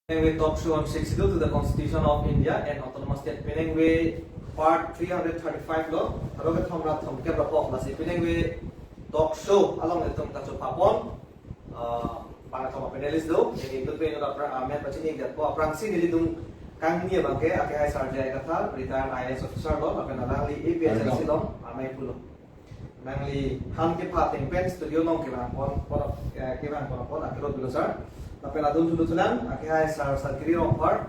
We talk on 62 to the Constitution of India and Autonomous State Pinning we part 335 law. Harogat Homra Tomke Rapok Lasi Pinning we talk show along the Tomkacho Papon. Para Toma Penelis do, ini itu yang kita men pacini dia po prangsi ni dung kang ni bangke ake hai sarjai kata retired IAS officer lo apa nalali APSLC lo amai pulo. Nangli ham ke pating pen studio nong ke bang pon ke bang pon akiro bilo sir. Tapi ladun dulu tulan ake hai sarkiri ro par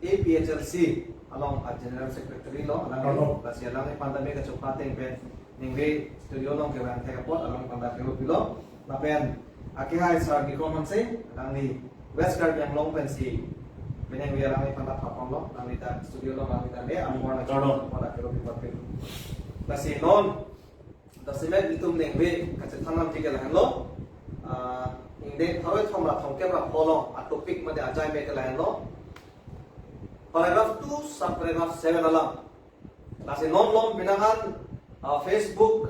APSLC along a general secretary lo along kasi along ni pandemi ka pating pen ningwe studio nong ke bang ke pot along pandakiro bilo. Napen Aki hai sar di komen se, nangni West Guard yang long pensi, benang biar kami pantat hapon lo, nangni ta studio lo nangni ta le, amor na chalo, pada kero bipat kero. Nasi non, dasimet itu nengwe kaca tanam tiga lahan lo, ingde harus thomra thongke bra polo, a topik made ajai me ke lahan lo. Paragraph 2 sub paragraph 7 alam. Nasi non long binangan Facebook,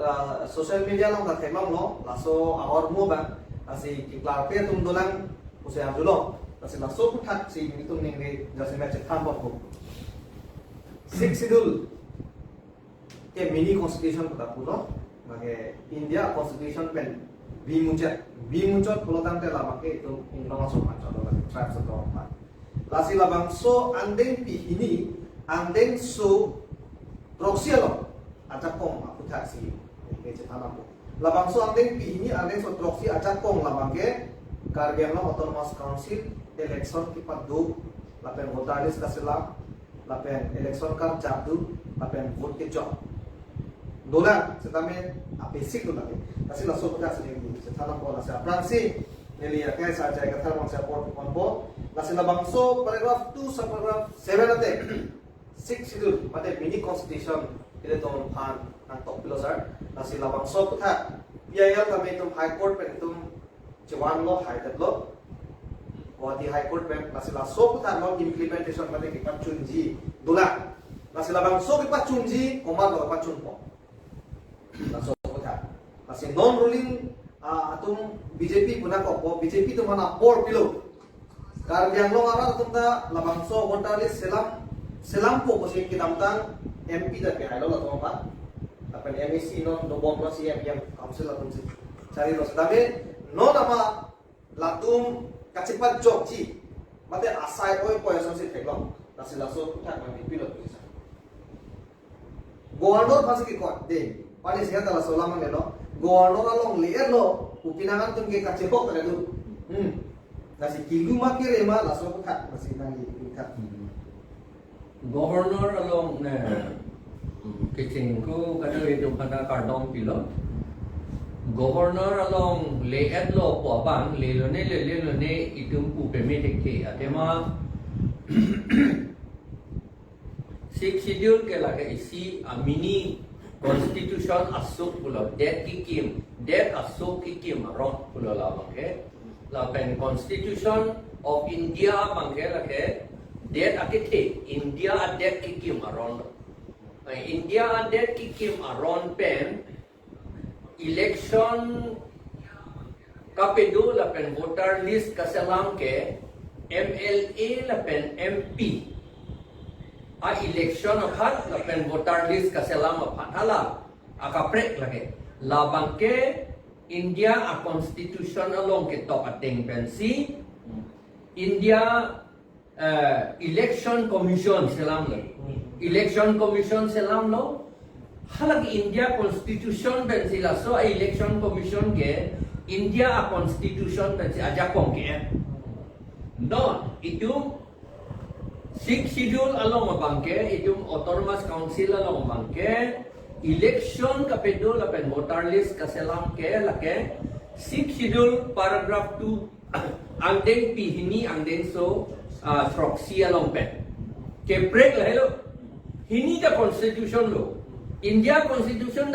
social media long ka themam lo, laso awar mo ba. Asi kiklar pe tum dolang usai amjulo asi laso putat si mitum ningre jasi me cethan bokko six schedule ke mini constitution pada pulo bage India constitution pen bimuncat pulo tante labang ke itu indonga so macam lo lagi tribes atau apa lasi labang so andeng pi ini andeng so proxy lo ajak kom putat si ke cethan bokko Labang so andeng pi ini andeng so proxy acak kong labang ke Karbiang Autonomous Council election kipat do lapen voter list kasila lapen election card jabdu lapen vote ke job dolan setame basic do lagi kasi laso pada sini setana ko lasa praksi nili akai saja kata mang support konpo lasi labang so paragraph 2 sa paragraph 7 ate 6 schedule pada mini constitution ile ton pan nang top pilosar nasi labang so kutha PIL kami tum high court pen tum Jawan lo high court lo Guwahati high court pen nasi la so kutha lo implementation mate kipat chunji dula nasi labang so kipat chunji komar lo kipat chunpo naso kutha nasi non ruling atum BJP puna ko BJP tu mana por pilo Karbiang lo ngara tum ta labang so voter list selam po kasi kitamtang MP dan PIL lo atau apa? Tapi MEC non dobong lo si yang council atau si cari lo. Tapi non nama latum kacepat jogji, mate asai oi poison si teglong. Nasi laso tak mandi pilot bisa. Gobernador masih kikot deh. Paling sehat lah selama melo. Gobernador along liar lo, upinangan tuh ke kacepok tadi tu. Nasi kilu makir ema laso tak nasi nangi ikat. Governor along kitchen ko kado itu pada kardong pilo. Governor along lead lo po abang lelone itu pu permit ke atema six schedule ke lage isi mini constitution asuk pulo det asuk kikim rong pulo la bangke la pen constitution of India bangke lage det akite India det kikim aron India det kikim aron pen election kapedo la pen voter list kasalam ke MLA la pen MP election khat la pen voter list kasalam phatala akaprek lage labang ke India constitution along ke top ateng pensi India election commission selam lo halagi India constitution ben sila so election commission ke India constitution ben si aja kong ke no itu six schedule along bangke itu autonomous council along bangke election kapedo la pen voter list ka selam ke lake six schedule paragraph 2 angdeng pihini angdeng so proxy along pen ke break la hello hini the constitution lo India constitution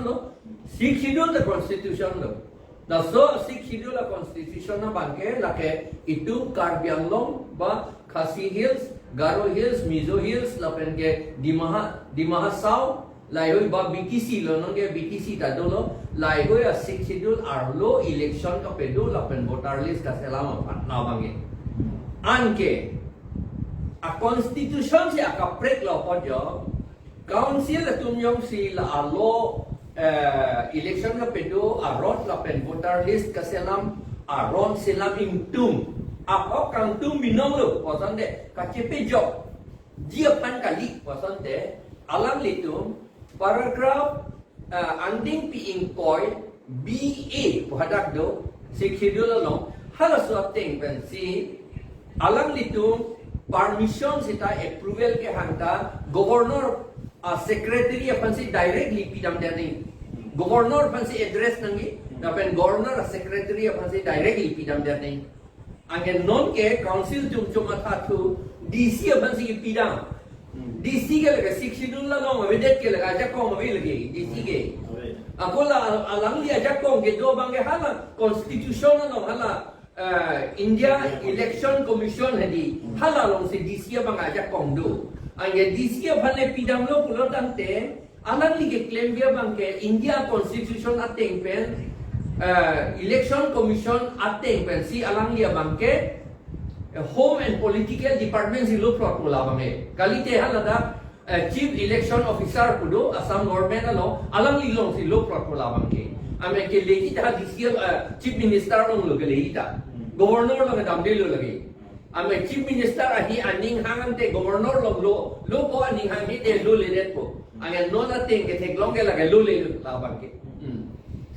lo six schedule the constitution lo the so six schedule the constitution na bangke lake itu Karbiang Long ba Khasi Hills Garo Hills Mizo Hills la pen ke Dimaha South lai hoi ba BTC lo nong ke BTC ta do lo lai hoi a six schedule arlo election ka pedo la pen voter list ka selama na bangi anke a constitution si akaprek lo podyo council atumyong si la alo election la pedo arot la pen voter list kaselam aron silam ingtum ako kang tum binong lo posande kacepe job dia pan kali posande alam litum paragraph anding pi ingkoy BA pahadak do si khidul lo hala suating ben si alam litum permission sita approval ke hanta governor secretary apan si directly pidam dani governor apan si address nangi dapen governor secretary apan si directly pidam dani angen non ke council jum cuma thatu DC apan si pidam DC ke laga sikshidul la no vedet ke laga jakko mabe lagi DC ke akola alang li jakko ke do bangge hala constitutional no hala India Election Commission hadi halalong si DC bang ajak kongdo angge DC bhale pidam lo pulo tante alang lige claim dia bang ke India Constitution ateng pen Election Commission ateng pen si alang lia bang ke Home and Political Department si lo protocol bang kali te halada Chief Election Officer pudo Assam government alo alang lilong si lo protocol bang ke ame ke legi ta DC Chief Minister long lo ke legi ta Governor lang damde lo lagi. Ame Chief Minister ahi aning hangante governor lo ko aning hang hite lo ledet po. Angan nona ting ke teklong ke lagi lo le labang ke.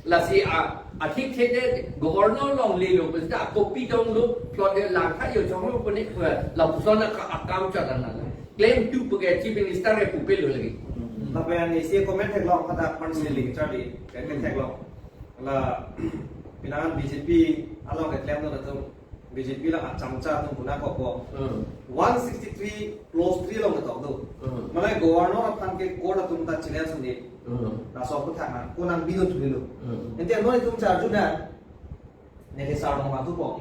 Lasi atik hite governor long le lo basta kopi dong lo plot de lang kha yo chong lo pone la pusona ka account cha dan na. Claim tu page Chief Minister e pupel lo lagi. Tapi yang isi komen teklong kata pansili cari kan teklong. La pinangan BJP along ke claim na tum BJP lang chamcha tum puna ko 163 close 3 long to do malai governor tan ke code tum ta chile sundi na so ko thana ko nang bidon tu bilu ente no tum charju na ne ke sar ma tu po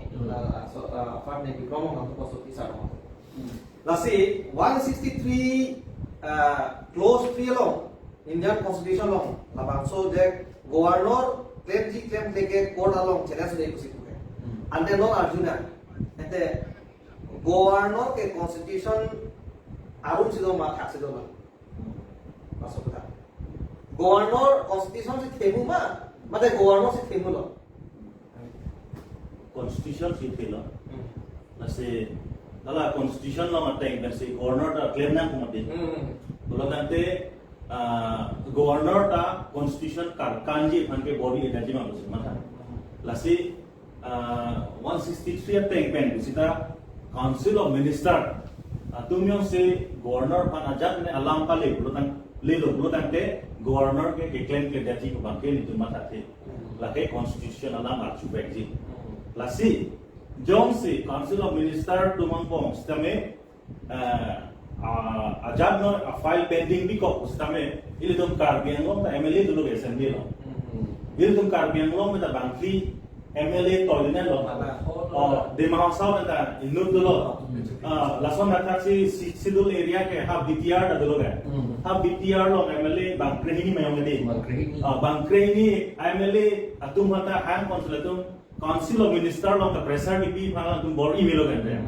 so far ne bi promo ma tu po so ti sar ma la si 163 close 3 long Indian constitution long la bang so de governor claim leke code along chela sude kusi puke ante no arjuna ente governor ke constitution arun sido ma thak sido ma masuk ta governor constitution se themu ma mate governor se themu lo constitution si thelo nase dala constitution lo mate nase governor ta claim na kumate bolo tante governor ta constitution kanji phanke body energy ma busi mata lasi 163 ateng pen busita council of minister tumyong se governor pan ajak ne alam pale bulan lelo bulan te governor ke claim ke dati ko banke ni tu mata te lake constitution alam archu bekji lasi jong se council of minister tumang pong stame ajab no file pending bi ko ustame ili tum karbiang long ta MLA dulu ke assembly lo ili tum karbiang long ta bangli MLA toilen lo de mahasab ta inur dulu lason attack si sidul area ke ha BTR da dulu ke ha BTR lo MLA bangkrehini mayong de bangkrehini MLA atum hata han council of minister lo ta pressure bi phang tum bor email lo ke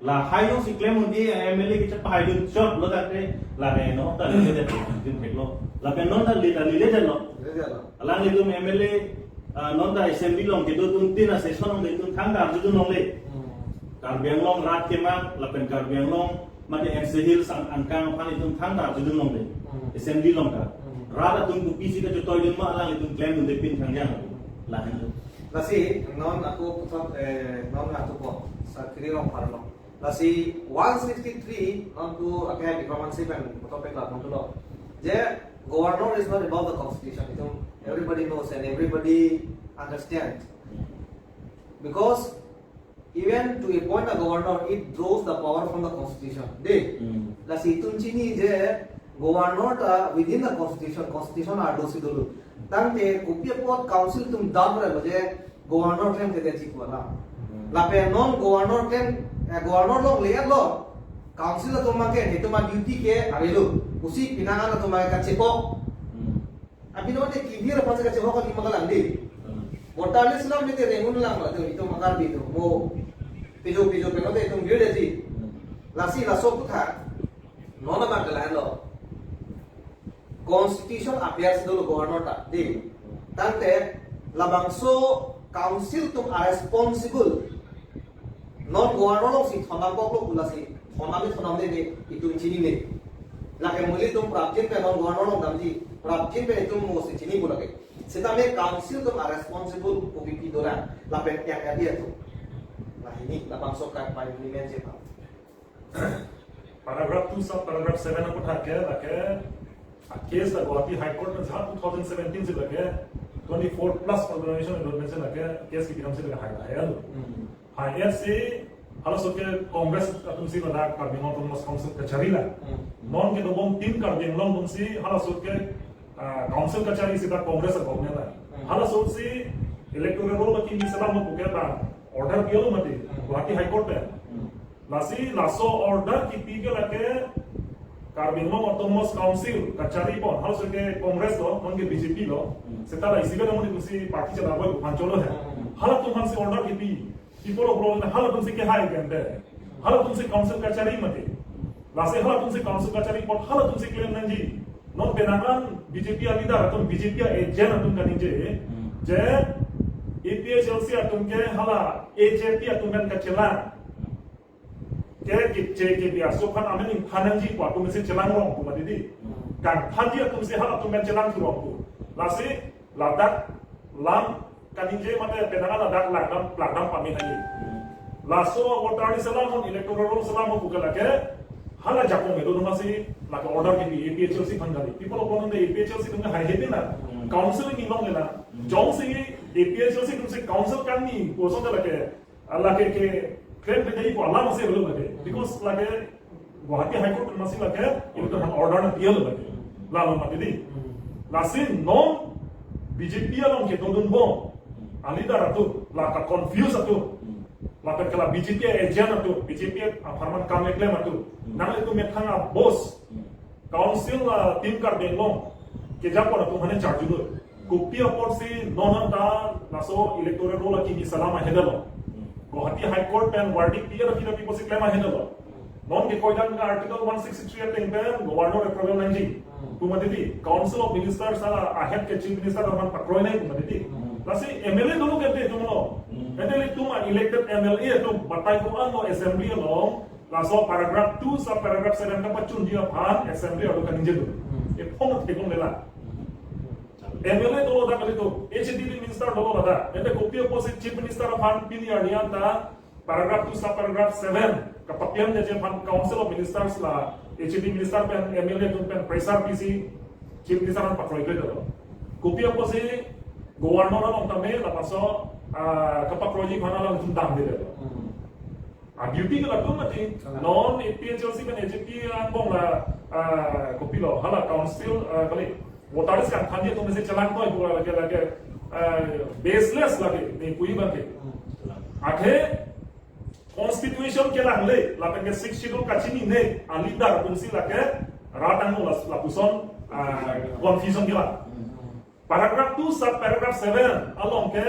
la hayo si claim undi MLA ki chapa hayo shop lo date la re no ta le de tin lo la pe non ta le de lo la ni tum MLA non ta assembly long ke do tun tin session de tun thang dar ju nong le karbiang long rat ke ma la pen karbiang long ma de MC Hill sang angkang pan tun thang dar ju nong le assembly long ka rada tun ku PC ka jo toy din ma la ni tun claim de pin thang yang la lasi non aku putot non aku po sa kiri long parlo lasi 163 onto again diplomacy pen topic la onto lo je governor is not above the constitution itu everybody knows and everybody understands because even to appoint a governor it draws the power from the constitution de lasi tunchini je governor ta within the constitution are dosi dulu tante kupia pot council tum dam re je governor claim ke dechi wala la pe non governor claim governor लोग ले लो काउंसिल तो माके नहीं तो मा ड्यूटी के आवेलो उसी पिनांगा तो माके का चेको अभी नो ते किविर अपन से का चेको को निमगल अंडी वोटालिस नाम ने ते रेमुन लांग तो इतो मगार भी तो वो pijo pero de tum gede ji lasi laso kutha nona ma kala lo constitution appears dulu governor ta di tante labangso council tum are responsible non governor lo si thonam ko lo bulasi thonam de itum chini ne lake muli tum prapjin pe non governor lo damji prapjin pe tum mo si chini bulake seta me council tum are responsible OPP dora lapen yang dia tu nah ini labangso kan parliament je pa paragraph 2 sub paragraph 7 को उठा के लगे case the Guwahati high court में जहां 2017 से लगे 24 plus organisation enrolment से लगे केस की बिरम से लगे हाई से हालसो के कांग्रेस तुमसी लदाख का बिनो तुम काउंसिल कचहरीला नॉन के दोबों तीन कर दें लोग तुमसी हालसो के काउंसिल कचहरी से कांग्रेस का गवर्नर हालसो से इलेक्टोरल रोल की मिसला में पुके बा ऑर्डर किया लो मते गुवाहाटी हाई कोर्ट में लासी लासो ऑर्डर की पी के लगे कार्बिनो ऑटोनोमस काउंसिल कचहरी पर हालसो के कांग्रेस लो मन के बीजेपी लो सेता इसी के नमूने तुमसी पार्टी चला हुआ पांचोलो है हाल तुम से ऑर्डर की P people of Rome hal तुमसे के हाई गंदे हल तुमसे काउंसिल कचहरी मते लासे हल तुमसे काउंसिल कचहरी पर हल तुमसे क्लेम नंजी नॉन पेनांगन बीजेपी अलीदा तुम बीजेपी एजेंट तुम कनिजे जे एपीएचएलसी तुम के हला एजेपी तुम कन कचला के बिया सोखन आमेन फानंजी को तुम से चलांग रोंग तुम दीदी कान फाजी तुमसे हल तुम कन चलांग रोंग लासे लादाक लाम कनिजे मते पेनांगन लादाक लागदम पामी नहीं लासो वोटारी सलाम इलेक्टोरल सलाम को कला के हाला जाको में दोनों से लाके ऑर्डर के लिए एपीएचएलसी फंडाली पीपल ऑफ द एपीएचएलसी तुमने हाई हेते ना काउंसिलिंग इलोंग लेना जों से एपीएचएलसी तुमसे काउंसिल करनी कोसों के लगे अल्लाह के क्लेम पे नहीं को अल्लाह मसे बोलो लगे बिकॉज़ लगे गुवाहाटी हाई कोर्ट मसे लगे ये तो हम ऑर्डर न दिया लगे लालो मत दी लासे नॉन बीजेपी लोग के दोनों बो अलीदार तो लाका कंफ्यूज तो लाका कला बीजेपी एजेंट तो बीजेपी फरमान काम एकले मत नाले तो मैं खाना बॉस काउंसिल टीम कर देंगो के जा पर तुम हने चार्ज दो कॉपी अपोर्ट से नॉन ता नासो इलेक्टोरल रोल की सलाम हेदलो गुवाहाटी हाई कोर्ट पेन वर्डिक क्लियर की पीपल से क्लेम हेदलो नॉन के कोइदान का आर्टिकल 163 टेन पेन गवर्नर अप्रूवल नंजी तुम दीदी काउंसिल ऑफ मिनिस्टर्स आ हेड के चीफ मिनिस्टर मन पकड़ोय नहीं तुम दीदी लासे एमएलए दोनों कहते तुम लो एमएलए तुम इलेक्टेड एमएलए तुम बताई को अनो असेंबली लो लासो पैराग्राफ 2 सब पैराग्राफ 7 का पचुन दिया भान असेंबली और कनिजे दो ये फोन थे को लेला एमएलए दो दा कले तो एचडीडी मिनिस्टर दो दा and copy opposite chief minister of भान पिन यार ता पैराग्राफ 2 सब पैराग्राफ 7 का पपियन जे भान काउंसिल ऑफ मिनिस्टर्स ला एचडी मिनिस्टर पेन एमएलए तुम पेन प्रेशर पीसी चीफ मिनिस्टर ऑफ पकड़ोय दो कॉपी अपोजिट गवर्नर लोग तमे लापासो कपा प्रोजेक्ट भाना लोग तुम दाम दे दे ड्यूटी के लगो मते नॉन एपीएचएलसी में एजेपी अंबों ला कॉपी लो हाला काउंसिल कले वोटार्स का खांजे तुम से चलान तो पूरा लगे बेसलेस लगे नहीं कोई बनके आखे कॉन्स्टिट्यूशन के लांगले लापेन के 6 शेड्यूल काचिनी ने अलीदार तुमसी लगे रातांगो लापुसन कन्फ्यूजन के ला Paragraph 2 sub paragraph 7 along ke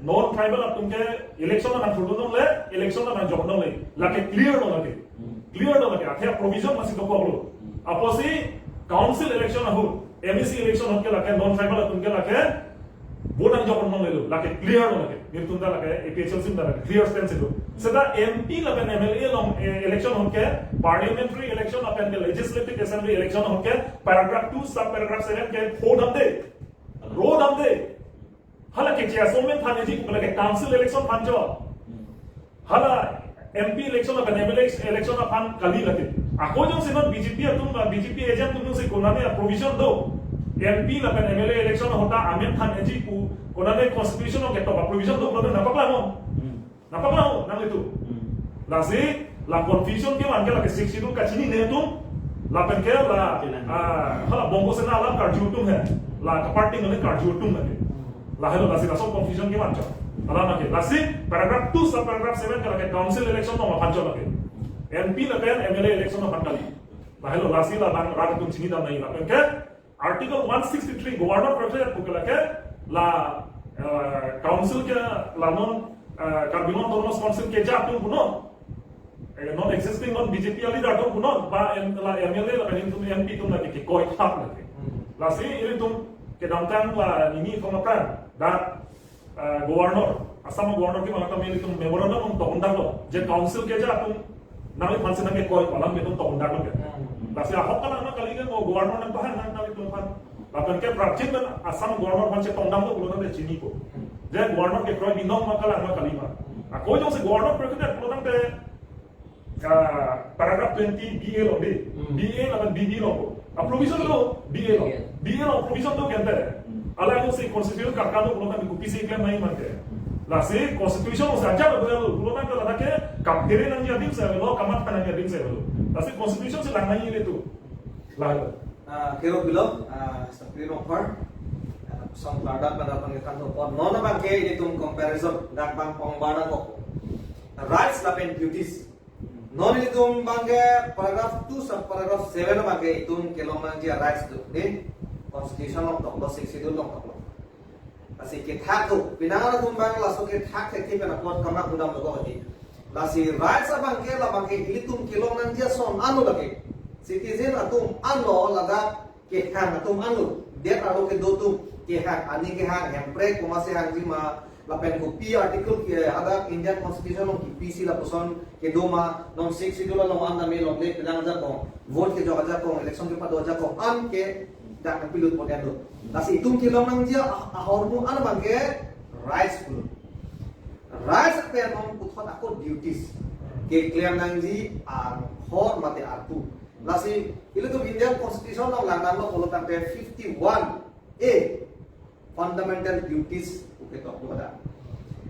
non tribal up तुम के इलेक्शन ना छोड़ दो ले इलेक्शन ना जॉब ले लाके क्लियर no लगे आथे प्रोविजन मसी को बोलो अपोसी काउंसिल इलेक्शन हो एमसी इलेक्शन हो के लाके नॉन ट्राइबल तुम के लाके वोट ना जॉब no ले लो लाके क्लियर no लगे फिर तुम दा लाके एपीएचएलसी में लाके क्लियर स्टैंड से दो सदा एमपी लगे एमएलए लो इलेक्शन हो के पार्लियामेंट्री इलेक्शन अपन के लेजिस्लेटिव असेंबली इलेक्शन हो के पैराग्राफ 2 सब पैराग्राफ 7 के फोड़ हम दे रोड हम दे हाला के चेसो में थाने जी को लगे काउंसिल इलेक्शन फांजो हाला एमपी इलेक्शन और एमएलए इलेक्शन फान कली लगे आको जो से नॉट बीजेपी एजेंट तुम से कोना ने प्रोविजन दो एमपी लगे एमएलए इलेक्शन होता आमेन थाने जी को कोना ने कॉन्स्टिट्यूशन के तो प्रोविजन दो ना पकड़ा हो ना ले तू लासे ला कन्फ्यूजन के मान के लगे 6 शेड्यूल का चीनी ने तुम ला पेन के ला हाला बोंगो से ना ला कार्ड तुम है ला कपार्टी में कार्ड तुम लगे ला हेलो लासी लासो कन्फ्यूजन के मानचो अला लगे लासी पैराग्राफ 2 सब पैराग्राफ 7 के लगे काउंसिल इलेक्शन नो मानचो लगे एमपी लगे एमएलए इलेक्शन नो फांडली ला हेलो लासी ला बांग राग तुम चिनी दा नहीं ला पेन के आर्टिकल 163 गवर्नर प्रोटेक्ट को लगे ला काउंसिल के ला non Karbinon Autonomous Council keja atung punon non existing non BJP ali dato punon ba la MLA la kanin tum MP tum lagi ke koi hap lagi lasi ini tum ke downtown la ini pengapan dan governor asam governor ki mangata meli tum memorandum tum tondang lo je council keja atung nami pansi nami koi palam me tum tondang lo lasi ahok kana na kali kan governor nang bahan nami tum pan lapan ke prachin dan asam governor pansi tondang lo pulo nang chini ko je governor ke koi binong makala na kalima ako jong se governor president pulo nang te paragraph 20 BA lo be BA laban BB lo provision lo BA lo BA lo provision to kente ala ko se constitution kakalo pulo nang kupi se kan mai mante la se constitution o saja lo pulo nang la ke kaptere nang yadim se lo kamat nang yadim se lo la se constitution se lang nai itu la kero bilo supreme court some product pada pengitan to pot non bang ke itu comparison dak bang pengbana ko rights and duties non itu bang ke paragraph 2 sub paragraph 7 bang ke itu kelong nang dia rights tu di constitution of the law 62 long to asi ke thak tu binangan tu bang la so ke thak ke pena pot kama gudam lo ko la si rights bang ke itu kelong nang dia son anu lagi citizen atum anu laga ke hang atum anu dia alo ke do tu ke hang ani ke hang hempre kuma se hang jima lapen ko p article ke ada Indian constitution of PC la person ke doma non 6 schedule no anda me long le pinang ja ko vote ke joga ja ko election ke pado ja ko an ke dak pilut modern do nasi itung ke long nang dia ahormu an bang ke rights pe non puthot ako duties ke claim nang ji ar hor mate artu nasi ilu tu Indian constitution long lang nang lo polo tang 51A fundamental duties uke to ada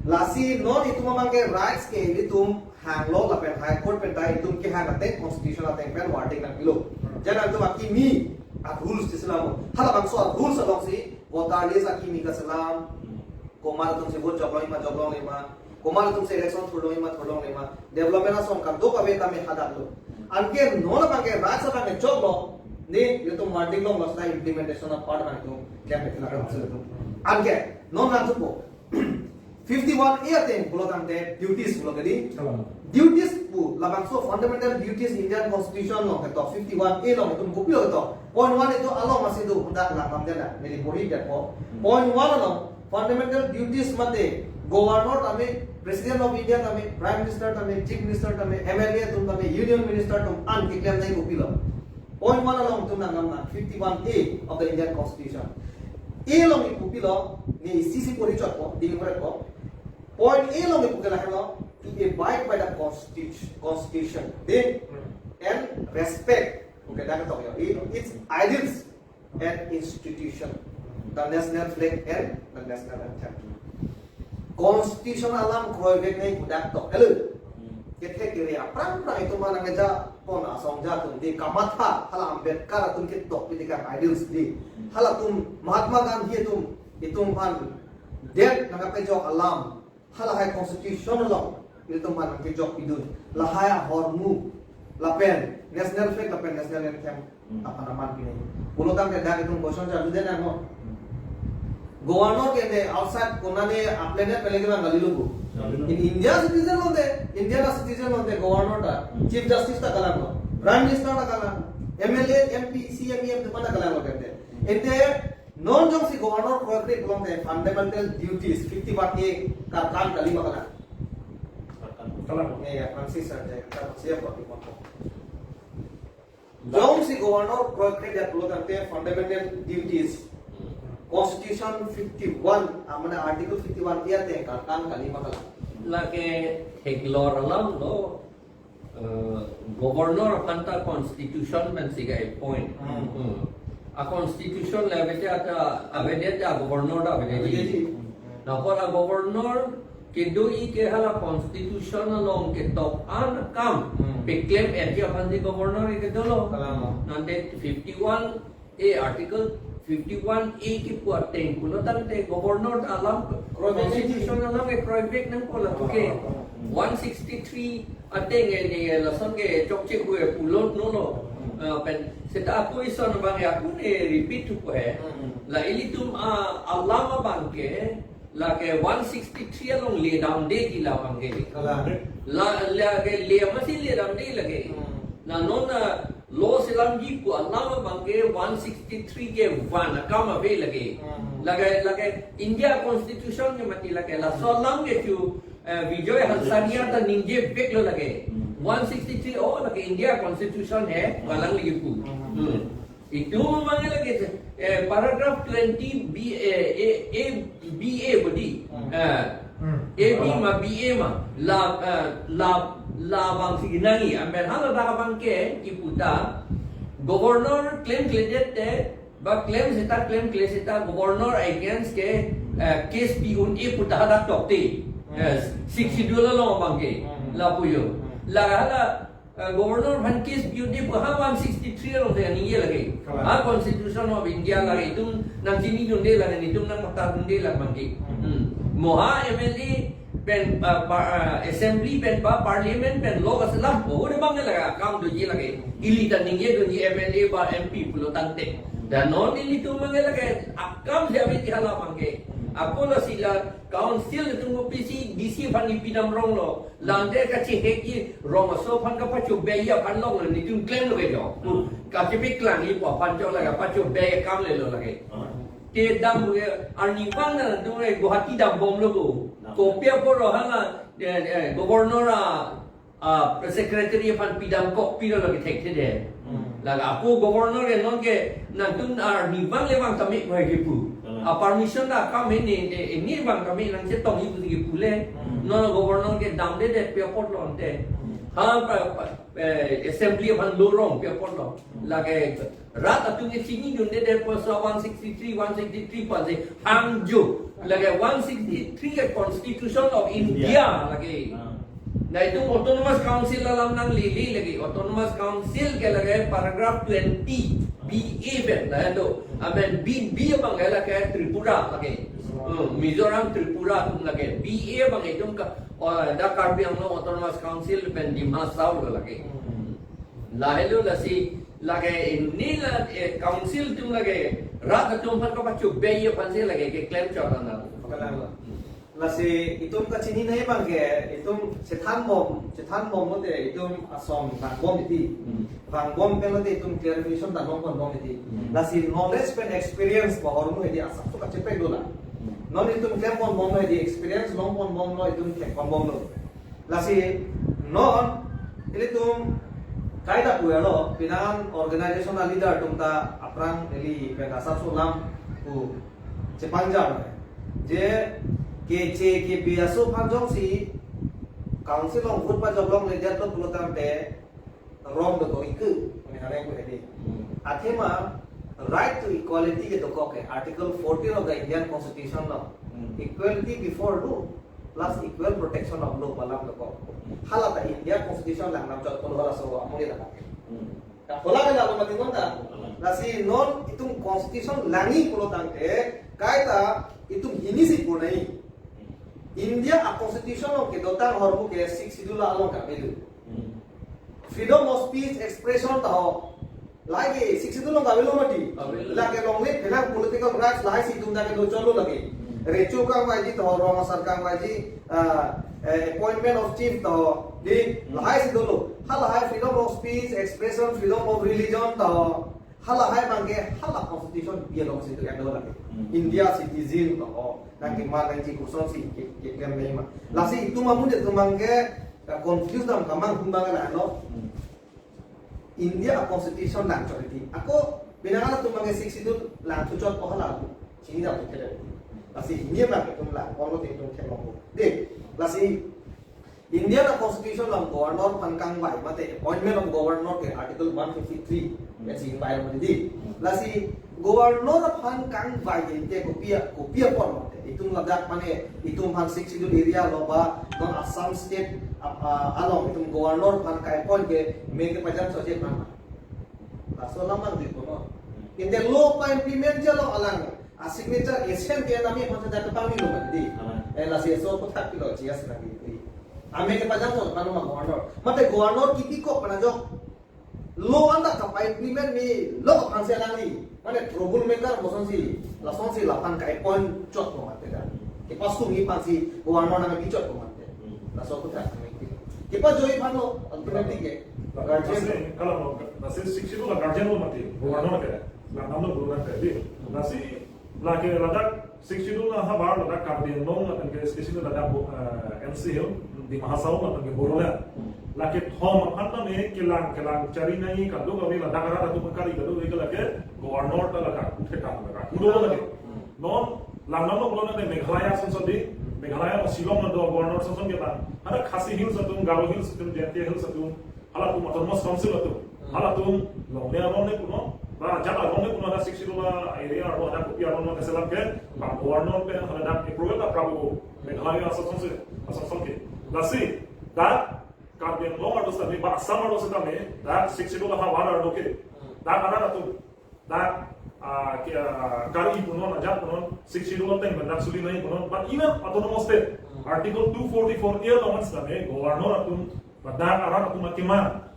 lasi non itu memang ke rights ke itu hang lo la pen high court pen dai itu ke hang atek constitution atek pen wording nang ilo jangan tu maki mi a rules islam hala bang so rules along si votar les aki mi ka salam komar tum se vote joglong lima komar tum se election thordong lima development song ka do ka be ta me hada lo anke non bang ke rights ka me joglo ni itu wording lo masna implementation of part nang tu kya betla ka tu anke non nang tu 51A aten bulo tangte duties bulo kadi duties bu labang so fundamental duties Indian constitution no keto 51A no itu kopi lo keto point 1 itu along masih itu hendak lakam dia meli bori dia ko point 1 no fundamental duties mate governor tame president of India tame prime minister tame chief minister tame MLA tum tame union minister tum an kiklan nai kopi lo point 1 along tum nangam na 51A of the Indian constitution A long kopi lo ni CC porichot ko deliver ko point A long ipu kala hello to abide by the constitution then and respect okay that to its ideals and institution the national flag and the national anthem constitution alam kroibek nei budak to hello kethe kiri aprang itu mana ngeja pona songja tum di kamatha hala ambedkar tum ke to pidika ideals di hala tum mahatma gandhi tum itum pan det nagape jok alam hala hai constitution law itu man ke jok idun la haya hormu lapen national flag lapen national anthem apa nama pini pulutan ke dak itu question chalu de na mo governor ke de outside konane aplene telegram galilu in India citizen honde Indian citizen honde governor ta chief justice ta kalan prime minister ta kalan MLA MP CM ta mana kalan karte ente non jong si governor program belong the fundamental duties 51A karkan kalima kalan ya Francis saja siapa di mana jong si governor program dia belong the fundamental duties Constitution 51 amana article 51A te karkan kalima kalan lake heglor alam lo governor kanta constitution men siga point a constitution level ata avede ta governor da avede na pora governor ke do I ke hala constitution along ke top an kam pe claim area pan di governor ke dolo nande 51A article 51A ki puateng kulo tante governor alam constitution alam ke project nang kola tuke 163 ateng ni lason ke chokche ku pulot no no pen seta aku ison bang aku ne repeat tu ko hai la ilitum alam bang ke lagi 163 long lay down day di lawang ke Kala. lagi lay masih lay down day lagi na non law silam ji ku Allah bangke 163 ke one akam ave lagi lagi India constitution ke mati lagi la solam ke tu Vijay Hansania ta ninje bek lo lagi 163 oh lagi India constitution hai walang lagi pu itu memang lagi paragraph 20 BA bodi AB ma BA ma la bang siginangi ambil hal ada bang ke iputa governor claim te ba claim seta governor against ke case piun iputa ada tokte 60 dollar lo bang ke la puyo la hala governor van case beauty buha 163 lo de ni lagi ha constitution of India lagi itu nang sini junde lagi itu nang mata junde lagi bangki moha MLA pen assembly pen parliament pen log aslam oh de bang laga kam do je lagi ili tan ni do ni MLA ba MP pulo tante dan non ili tu mang lagi akam jabe ti hala bangke aku la sila council tunggu PC DC fan ipinam rong lo lande ka chi heki rong so fan ka pachu beya fan long ni tung claim lo bejo ka chi big klang ni po fan jo la ka pachu beya kam le lo la ke te dam arni pan na tu re Guwahati dam bom lo ko pia po ro hala governor secretary fan pidam ko piro lo ke thek the de laga aku governor ke non ke na tun arni bang le bang tamik ko ke pu permission dah kami ni bang kami nang cetong ibu tiga pule non governor ke dam de piapot lo ante ha assembly ban lorong piapot lo lagi rat atung ke sini junde de poso 163 pas hangju lagi 163 ke constitution of India lagi nah itu autonomous council dalam nang lili lagi autonomous council ke lagi paragraph 20 BA ben lah itu, amen B abang gala kayak Tripura lagi, Mizoram Tripura tu lagi, BA abang itu ka, dah Karbi Anglong Autonomous Council ben di Masau lagi, lah itu lah si lagi ini lah council tu lagi, rat tu pun kau pacu BA pansi lagi ke claim corang lah. Nasi itu ka sini nahi bang ke itu setan bom lo de itu asom bang bom itu bang bom pelo de itu clarification dan bom itu nasi knowledge pen experience bahor mo itu asap tu ka cepe dola non itu claim bom itu experience long bom lo itu claim bom lo nasi non itu kaida tu lo pinang organizational leader tumta aprang eli pen asap sulam ku cepanjang je ke biaso panjong si council long food panjong long le jatuh pulutan te wrong do iku ni hare ko hedi athema right to equality ke to ke article 14 of the Indian constitution law equality before law plus equal protection of law balam ko hala ta India constitution lang nam jot hala so amuli la ta hola ke la mati nonda nasi non itung constitution langi pulutan te kaita itung hini si punai India a constitution of ke dotang hormu ke 6 schedule along ka belu freedom of speech expression taho lagi 6 schedule ka belu mati lagi long le phela political rights lai si tumda ke do cholo lagi rechu ka waji taho rong sarkar waji appointment of chief taho di lai si dolo hal hai freedom of speech expression freedom of religion taho hal hai bangke hal constitution dia long situ yang do lagi India citizen taho nanti makan ci kurson si ke nei ma lasi itu mamun de tumangke confuse dam kamang humbang na no India constitution lang choriti ako binangala tumangke 6 itu lang tuchot ko hala chini da puthe lasi India ba ke tumla ono te tum khelo de lasi India na constitution lang governor pankang bai mate appointment of governor ke article 153 yes in bai mate lasi governor pankang bai te kopia pon itung ladak mane itung han 6 schedule area loba non Assam state along itung governor pan kai pon ke meke pajam soje mana aso lamang di kono in the law pa implement jalo alang a signature esen dia nami pon sa datang ni lo di la si so ko tak kilo jias na di ame ke pajam so panu ma governor mate governor kiti ko panajo law anda ka pa implement ni law pan sa lang ni মানে trouble maker bosonsi lasonsi lapan kai point chot mo mate da Kipas tungi pansi gubernur nama bicara komante. Langsung aku tak kami. Kipas joy pano ultimately ke. Kalau nasi siksi itu lah guardian lo mati, gubernur ke, lah nama gubernur ke, di nasi lagi ladak siksi itu lah habar ladak guardian lo, lah kan siksi itu ladak MC Hill di Mahasau lah kan gubernur lagi home apa nih kilang cari nai kalau kami ladak ada tu kali kalau itu lagi gubernur tu ladak utekan ladak, udah lagi non lah nama gubernur ada Meghalaya sensori Meghalaya Shillong ada gubernur sensori kita ada Khasi Hills atau Garo Hills atau Jatiya Hills atau hala tu autonomous council tu hala tu longnya ronne kuno ba jala ronne kuno ada siksi dua area aro ada kopi aro no keselam ke ba gubernur pe hala dak approval da prabu Meghalaya asal ke lasi da kabin long aro sa ni ba asam aro sa me da siksi dua ha wara aro ke da kana tu da kari kuno na ja kuno siksi dua teng ba suli nai kuno but even autonomous state article 244 year longs da me gubernur atun Padahal orang aku makiman,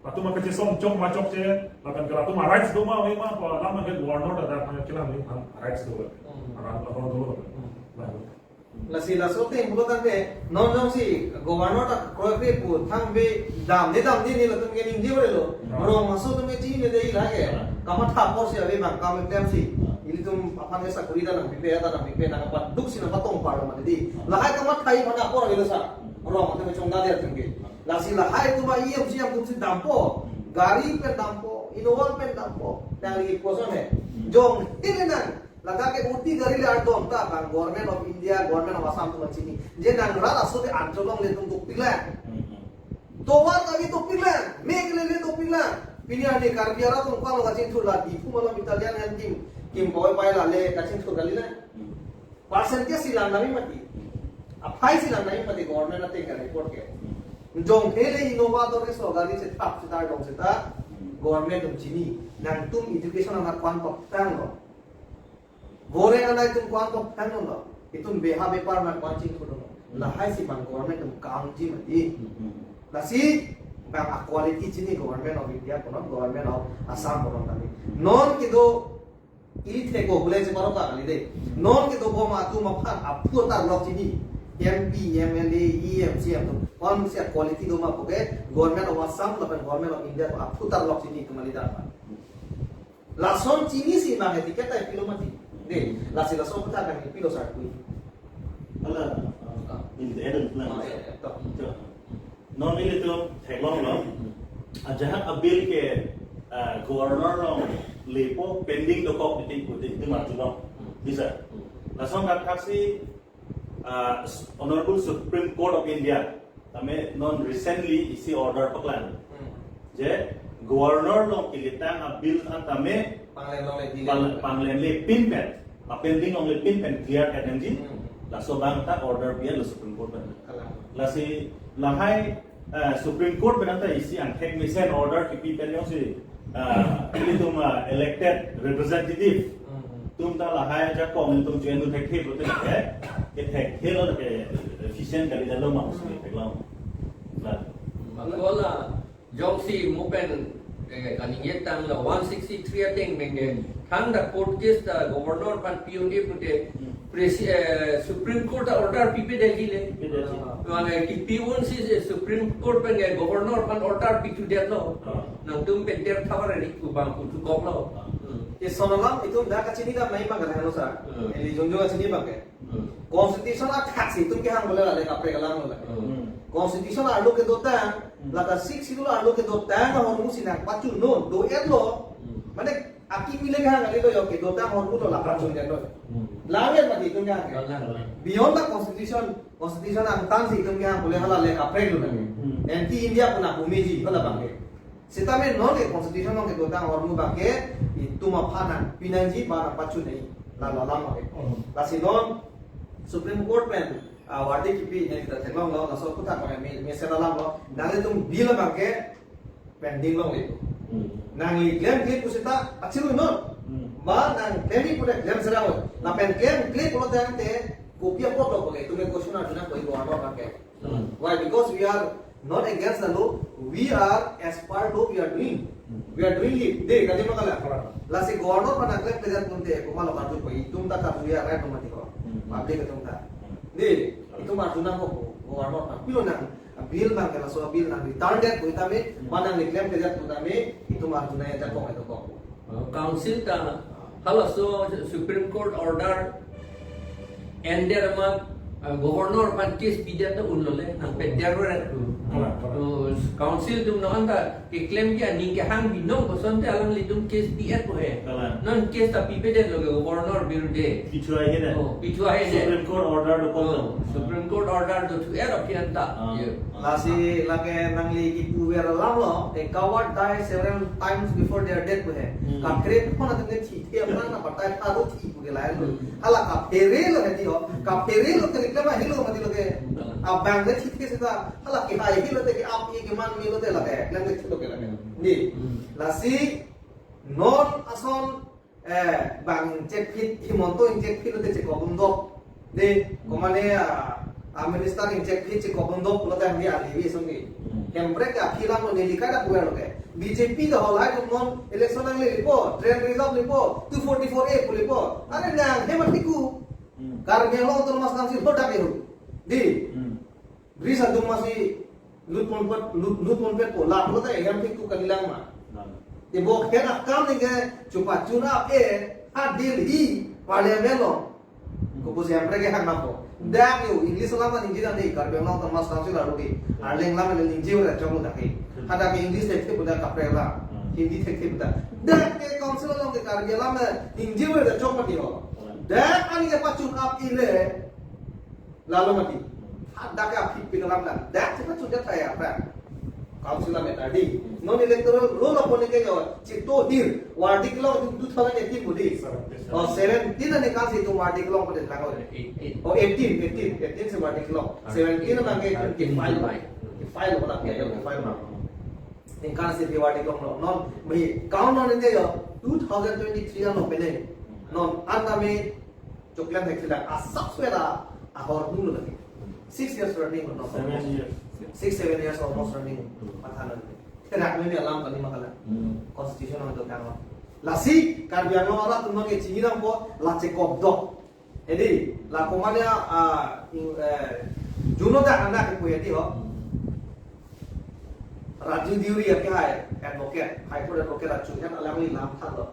aku makan cisong cok macok je, akan kalau aku rights doma, memang kalau lama ke gubernur ada banyak kilang ni rights doma, orang dulu. Lasi laso te mulo tan be non jong si gubernur tak kroe pu thang be dam ni ni latung ke ning jibre lo, ro maso tu me chi ne dei lage, kamat thapor si abe bang kam tem si. Ini tum apa ni sa kurida nang pipe ada nang pipe nang apa duk si nang patong par ma di. Lahai kamat thai mana por gelo sa. Ro ma te me chong da dia tungge. Lasi lahai tu ba iam siam tu si dampo, gari pe dampo, Innova pe dampo, nang lagi poson hai. Jong ini nang laga ke uti gari le ardom ta kan government of India, government of Assam tu macam ni. Je nang ra aso te anjolong le tum tu pilan. Towar lagi tu pilan, meg le tu pilan. Pilihan ni karbiara tu kau ngajin tu lah di pu malam Italian yang kim boy pai la le kacin tu gali la. Percentage silang nami mati. Apai silang nami mati government ate ka report ke. Jong hele innovator ke so gali se tap se tar dong se ta government tum chini nang tum education ana kwan top tang lo. Bore ana tum kwan top tang lo. Itum beha bepar na kwan ching tu lo. La hai si bang government tum kaung ji mati. La si bang quality chini government of India kono government of Assam kono tani. Non kido ini teko boleh separuh tak kali deh. Non kita bawa matu makan apa tak blok sini. MP, MLA, EMC tu. Kalau misalnya quality tu mah pakai government of Assam lapan government of India tu apa tak blok sini kembali dapat. Lason sini sih nang etiket tapi pilo mati. Deh, lasi lason kita akan pilo satu. Alah, ini ada plan. Non ini tu teklong lo. Ajahan abil ke gubernur lo lepo pending dokok di maju lo. Bisa. Langsung kat kaksi Honorable Supreme Court of India. Kami non recently isi order peklan. Je gubernur lo kilitang abil kami panglen le pinpen. Pending lo le pinpen clear energy. Langsung bang tak order biar lo Supreme Court ben. Lasi lahai Supreme Court benanta isi antek misen order kipi penyong si ini tu elected representative. Tum ta lahai ja kong tum jual tu tek betul tak? Tek lo tak efficient kali dalam mak sini tek lo. Makola jong si mupen kaninget tang la 163 ting menge thang da court case da governor pan pione pute Supreme Court order pipe delhi le. Mana ki pion si Supreme Court pen governor pan order pitu dia lo. Nang tum pen der thabar ni ku bang ku kop lo. Ye sonalam itu dah kacini dah main bang kan sa. Eli jonjo kacini bang ke. Constitution ak taxi tum ke hang boleh la kapre kalang lo. Constitution arlo ke dota lata 6 itu arlo ke dota na hormu sinak pacu no do et lo. Mane aki mile ke hang ali lo yo ke dota hormu to la pacu dia lo. Lawan mati tum ke. Beyond the constitution ang tan si tum ke hang boleh hala le kapre lo. Anti India puna bumeji hala bang ke. Sitame non ke constitution non ke dota hormu bang ke itu mapanan pinanji para pacu nei la lama ke. Lasi non Supreme Court pen warde kipi ne kita teglong lo laso kuta kami me selalam lo nale tum bila bangke pending lo itu nang li claim clip kusita achiru no ba nang claim pura claim serao na pen claim clip lo dante kopia foto ko itu me question aduna koi go aro bangke why because we are not against the law. We are as per law we are doing. We are doing it. Deh, kali makala. Lasi governor pada klep pleasant kunte, kumalo kartu koi. Itum tak kartu ya right nomati ko. Public itum tak. Deh, itu marjuna ko governor na. Pilo nang bill bang kala so bill nang return date koi tame, mana ni klep pleasant kunte itu marjuna ya jakong itu ko. Council ta halaso Supreme Court order ender ma governor pan case bidan ta unlole nang pedero tu council tum no anda ke claim kia ning ke hang binong bosonte alang litum case biat ko he non case ta pipeden lo governor birude Pichuai he pichua he Supreme Court order do ko. Supreme Court order to air of ta Lasi lage nang li kipu wer lam lo, they covered die several times before their death ko he. Kapre ko na tene thi the apna na pata tha ro thi ko ke lai lo. Hala kapere lo he ti ho, kapere lo te nikla ma hilo mati lo ke. Ab bang de thi ke sa hala ke hai hilo te ke ap ye ke man mi lo te la ke, lang ke thi lo ke la ke. Ni lasi non ason bang cek fit himonto cek fit lo te cek ko bum dok. Ni ko mane Minister injek fit cek ko bum dok lo te mi ali wi songi. Kempre ka philam lo ni lika da buer lo ke. BJP the whole life non election ang lipo, train result lipo, 244A ko lipo. Ano nang hemat tiku. Karena lo to mas kansil ho da ke ho. Di Brisa dum masi lut pon pet ko la lo te yam tiku kanilang ma. Di bok ken akam ni ke chupa chuna adil hi parliament lo. Ko po sempre ke hak na po. Dak yo English lama ni jira nei karbe lo to mas kansil aro di. Arleng lama ni jiu ra chomu da ke. Hada ke English tekte buda kapre la. Hindi tekte buda. Dak ke council lo ke karbe lama ni jiu ra chomu di ho. Dak ani ke pachun up ile lalu mati. Dak ka fit pinalam na. Dak cepat sudah saya apa. Council la tadi. Non electoral law lo pone ke yo chito dir wardik lo 2018 budi. Oh 17 ani kasi itu wardik lo pone lango. Oh 18 se wardik lo. 17 na ke file wala ke file na. In kasi di wardik lo non me count on inde yo 2023 ano pene. Non anda me choklan hekila asap swera ahor dulu lagi. 6 years running no 7 years. 6-7 years almost running matalan. Tidak kami alam kali makala. Constitution ang dokang. Lasi karbiang ora tumang ke chingiram po la cekop dok. Jadi la komanya juno da anak ko yati ho. Raju diuri ya ke hai advocate, high court advocate raju kan alam ni lam tha lo.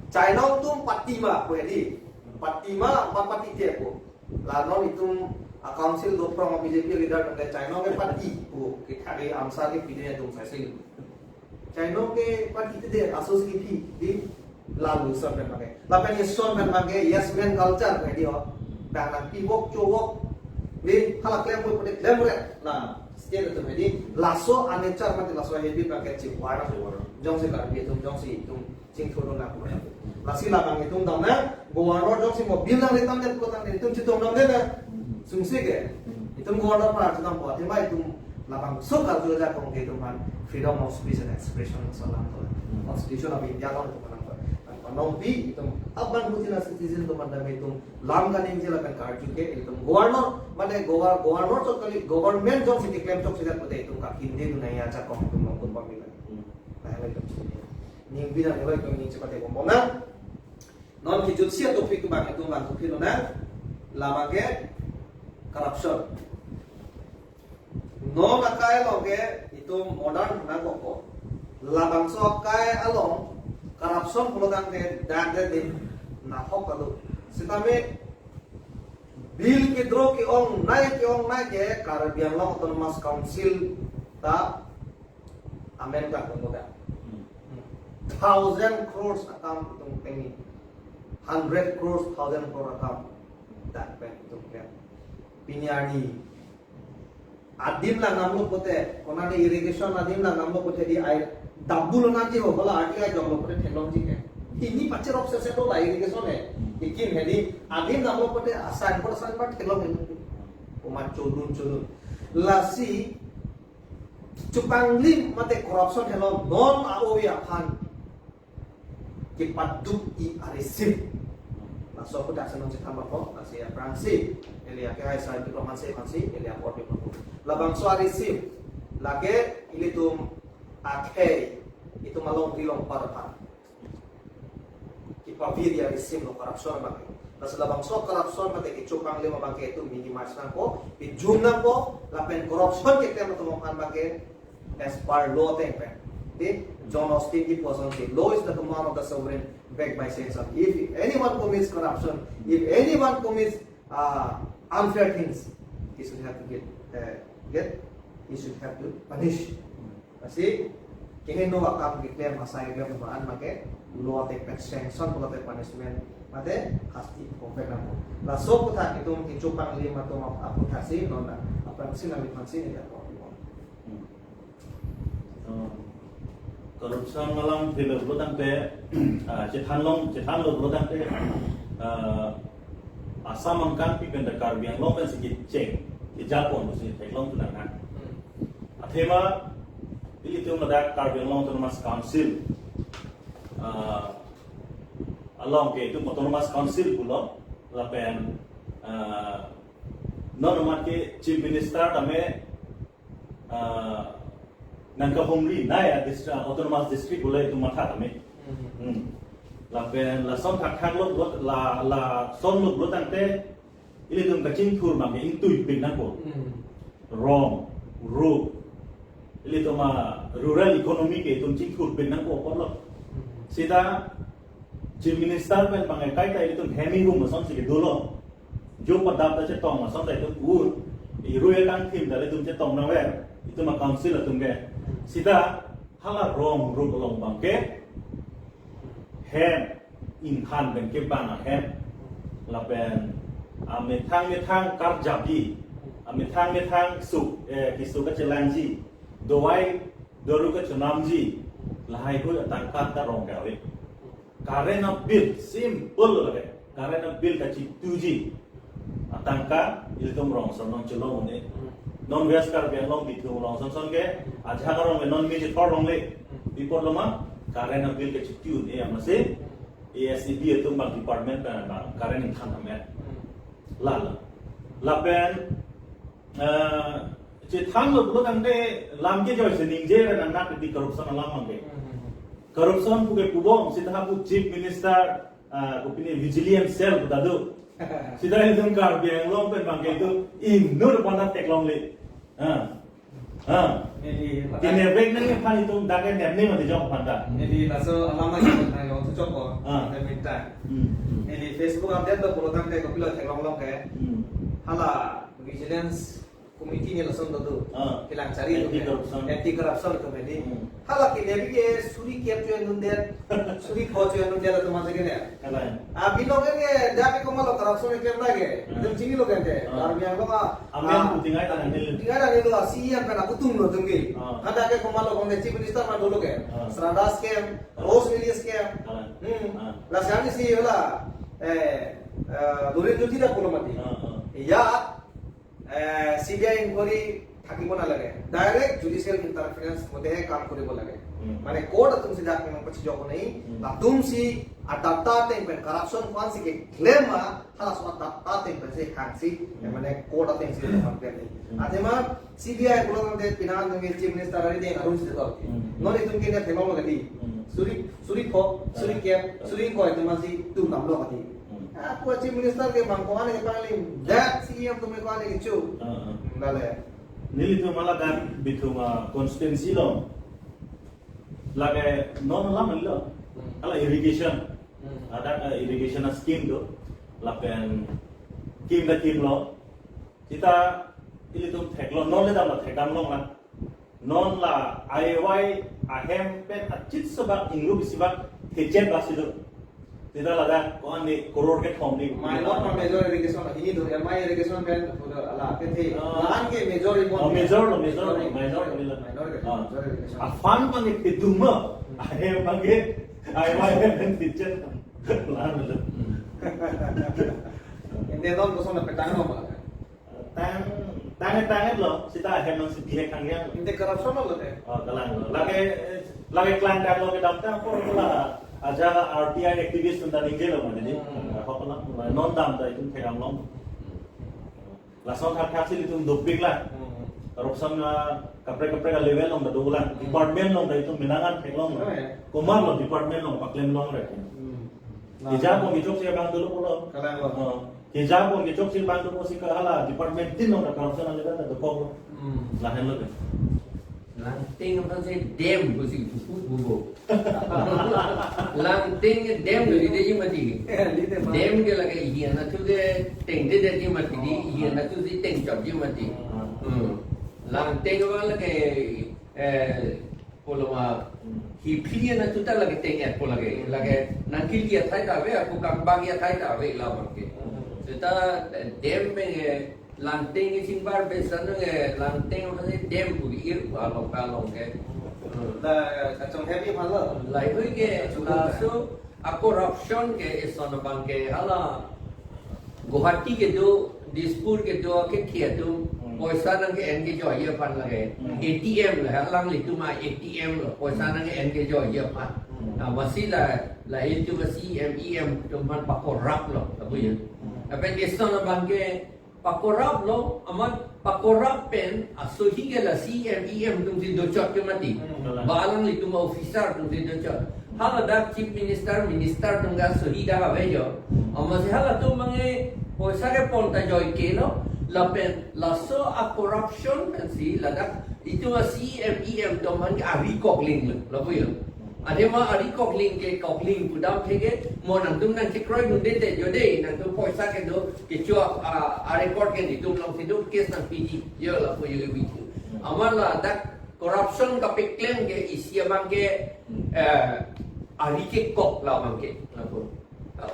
China tum patima ko yati. Patima pati te ko. La non itum council do from BJP leader के चाइना के पार्टी को के खाली आमसा के पीने तुम फैसले चाइना के पार्टी ते असोस की थी दी लालू सब में मांगे लापन ये सोन में मांगे यस मैन कल्चर में दी हो डांग पीवok चोवok दी हला क्लेम को पड़े क्लेम रे ना स्टेट तो में दी लासो अनेचर मत लासो हेवी पैकेट चिप वारा जों से कर दिए तुम चिंग थोड़ो ना को लासी लागांगे तुम दमना गवर्नर जों से मोबिल ना लेता ने को तंग तुम चितों ना दे sungsi ke itu gua para tentang buat tema itu lapang sokal juga jago ke itu kan freedom of speech and expression salam tu constitution of India kan itu kan nompi itu abang butina citizen tu mana itu lam kan ini jelas kan kartu ke itu governor mana governor tu kali government job sih claim job sih kan itu kan hindi tu naya jago itu maupun pemilu nah itu ni bina mulai tu ni cepat itu mana non kijut siapa topik tu bang itu bang topik tu na lama ke corruption. No nakai loge itu modern na koko. Labang so kai along corruption pulutan de din na hokalo. Sitame bill ke dro ke ong nai ke Caribbean Law Autonomous Council ta Amerika komoda. 1,000 crores account itong pengi. 100 crores 1,000 crore account. That bank itong kaya. Pinyani adim la namlo pote konane irrigation adim la namlo pote di air dabul na je ho bola RTI joglo pote technology ke ini pacher obsese to la irrigation he ikin hedi adim namlo pote asan por thelo me oma chodun lasi chupanglim mate corruption hello non aowi aphan ke paduk I aresim so aku tak senang cerita apa nasi Prancis ini ya kayak saya diplomasi ini ya por labang so receive lagi ini tuh akhir itu malong dilong parah kita dia receive lo korupsi bagi tas labang so korupsi mate kicupang lima bagi itu minimize na po pijum na po lapen korupsi kita matulungan bagi as per law tempen di John Austin di person the law is the command of the sovereign backed by censor. If anyone commits corruption, if anyone commits unfair things, he should have to he should have to punish. Kasi kini no akam declare masai dia pembaan make law take sanction law take punishment mate hasti kompek namu. La so puta itu kicupang lima to aplikasi nona apa sih nami pansi ni ya ko. Korupsi malam di luar tang te cetan lo luar tang te asam angkat pikan dekar biang long kan sikit cek di Jepun tu sikit long tu nak. Athema ini tu ada kar biang long autonomous council along ke itu autonomous council pula lapen non ke chief minister kami nangka homri naya autonomous district boleh itu mata kami lapen la son thak lo la son lo tangte ini tu kacing tur mami intui pin nako wrong ru ini tu ma rural economy ke tu cing tur pin nako polo sida chief minister pen pangai kai tai itu hemi room son sike dolo jo padap ta che tong son tai tu ur iruya kang tim dale tu che tong na wer itu ma council tu nge sida hala wrong ru long bangke hem in han ben ke bana hem la ben ame thang kar jabi ame thang su kisu ka chelanji dowai doru ka chunamji lahai ko tangkat ta rong gawe karen of bill simple lage karen of bill ka chi tuji atangka iltum rong sonong chelong ne non veskar biang long bitu long son ke aja karong non mi jithor long le bipor loma karen of bill ka chi tu ne amase ASCB itu bang department bang karen in than amet la ben che thang lo tang de lam ke joy se ning je ra nak di corruption lam mang ke corruption ku ke kubom sitha pu chief minister ku pini vigilance cell ku dadu sida itu kar biang long pen bang ke itu in nur panda tek long le Ini tine bek nang pan itu dagen nem ni mati jong panda ini laso alama yang na yo tu choko na minta ini Facebook update to program ke kopilo thelong long ke hala vigilance committee ni lason do kilang cari anti corruption committee hala ki ne bi suri ke tu nunde suri kho tu nunde to ma jage ne abi loge ke dabi ko malo corruption ke lage dum chini loge ke ar bi ang amen putingai ta nil tinggal ni lo siam kana kutung lo tunggi ada ke ko malo ko chief minister ma dolo ke sradas ke rose milies ke la sani si hola dole juti da kono mati ya CBI inquiry থাকিব নালাগে direct judicial interference মধ্যে কাম কৰিব লাগে মানে কোর্ট तुम से जाके मैं पछी जोको नहीं ला तुम सी अडाप्टा टेम पे करप्शन कौन सी के क्लेम मा हला सो अडाप्टा टेम पे से खांसी माने कोर्ट टेम से मन पे नहीं आदेमा सीबीआई बोलो दे पिनाल में चीफ मिनिस्टर रे दे अरुण से तो नोनी तुम के ने थेलो लगती सुरी को तुम सी तुम नाम लो गती aku chief minister ke mangkoan ke paling that CM tu me ko ani chu dale nili tu malagan bituma constituency lo lage non lam lo ala irrigation ada irrigation scheme do lapen kim lo kita ili tu theklo non le dam thekam lo ma non la IY ahem pen achit sabak ingru bisibak thejet basido tidak ada kawan di koror ke form di minor or major irrigation ini do MI irrigation kan ala ke the lan ke major minor afan pang ituma ahe pange IY pen thejet lan lo ende don ko sona petang no ba tangan lo sita ahem nang sibihe kangya inte corruption lo te kalang lage klan kan lo ke damta ko la aja RTI aktivis tentang ini loh jadi họ có lắm non đam tại chúng thầy làm lắm là sau tháp sih itu dopik lah corruption kapre level long betul lah department long dari itu minangan thầy long komar long department long paklem long rek hijab ko ngicok siya bang dulu pulo hijab ko ngicok siya bang dulu sih kahala department tin long corruption ang level na dopok lahan lo Lanting apa sih dem kusi bubu. Lanting dem tu dia je mati. Dem dia lagi ian tu dia teng dia je mati di ian tu dia teng job je mati. Lanting apa lagi poloma hipian tu tak lagi teng apa lagi nangkil dia thai tak we aku kambang dia thai tak we lah berke. Kita dem lanting sing bar besan lanting apa sih dem budi ir balong ke Lah kacang heavy malah. lai hui ke langsung corruption ke isan bang ke hala Guwahati ke do Dispur ke do ke thia tu poisa nang ke en ke jo ye pan la ke ATM la lang li tu ma ATM la poisa nang ke en ke jo ye pan wasila la itu wasi MEM tu man pa corrupt lo abu ye apa isan bang ke pakorap lo amat pakorap pen asuhi ke la CMEM tung si docot ke mati balang li tuma officer tung si docot hala dak chief minister tung ga suhi da ha vejo amma se hala tu mange poisa ke ponta joy ke lo la pen la so a corruption pen si la dak itu CMEM tu man ka ari kokling lo puyo ada mah ari kokling ke kokling pudam ke mo nang tum nang cikroi nun de jode nang tum poisa ke do ke chua a record ke di tum long sidu kes nang PG yo la po yo wi amal la dak corruption ka pe claim ke isia bang ke ari ke kok la bang ke la po